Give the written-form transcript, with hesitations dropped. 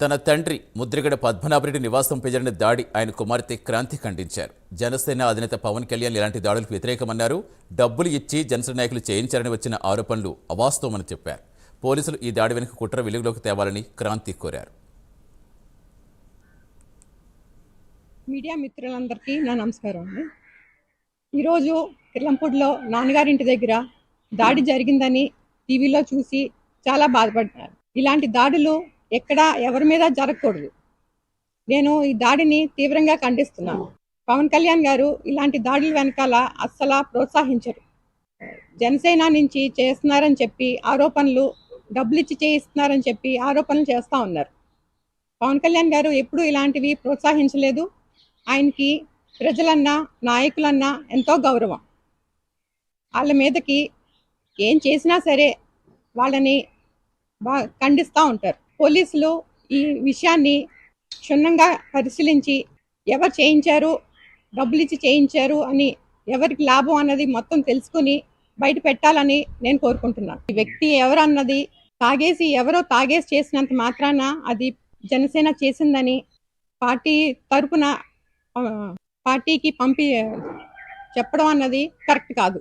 తన తండ్రి ముద్రగడ పద్మనాభరెడ్డి నివాసంపై జరిగిన దాడి ఆయన కుమార్తె క్రాంతి ఖండించారు. జనసేన అధినేత పవన్ కళ్యాణ్ ఇలాంటి దాడులకు వ్యతిరేకమన్నారు. డబ్బులు ఇచ్చి జనసేన నాయకులు చేయించారని వచ్చిన ఆరోపణలు అవాస్తవమని చెప్పారు. పోలీసులు ఈ దాడి వెనుక కుట్ర వెలుగులోకి తేవాలని క్రాంతి కోరారు. మీడియా మిత్రులందరికీ నా నమస్కారం అండి. ఈరోజు కిర్లంపూడిలో నాన్నగారింటి దగ్గర దాడి జరిగిందని టీవీలో చూసి చాలా బాధపడ్డారు. ఇలాంటి దాడులు ఎక్కడ ఎవరి మీద జరగకూడదు. నేను ఈ దాడిని తీవ్రంగా ఖండిస్తున్నాను. పవన్ కళ్యాణ్ గారు ఇలాంటి దాడుల వెనకాల అస్సలు ప్రోత్సహించరు. జనసేన నుంచి చేస్తున్నారని చెప్పి ఆరోపణలు, డబ్బులు ఇచ్చి చేయిస్తున్నారని చెప్పి ఆరోపణలు చేస్తూ ఉన్నారు. పవన్ కళ్యాణ్ గారు ఎప్పుడూ ఇలాంటివి ప్రోత్సహించలేదు. ఆయనకి ప్రజలన్నా నాయకులన్నా ఎంతో గౌరవం. వాళ్ళ మీదకి ఏం చేసినా సరే వాళ్ళని ఖండిస్తూ ఉంటారు. పోలీసులు ఈ విషయాన్ని క్షుణ్ణంగా పరిశీలించి ఎవరు చేయించారు, డబ్బులు ఇచ్చి చేయించారు అని, ఎవరికి లాభం అన్నది మొత్తం తెలుసుకుని బయట పెట్టాలని నేను కోరుకుంటున్నాను. ఈ వ్యక్తి ఎవరన్నది ఎవరో తాగేసి చేసినంత మాత్రాన అది జనసేన చేసిందని పార్టీ తరపున పార్టీకి చెప్పడం అన్నది కరెక్ట్ కాదు.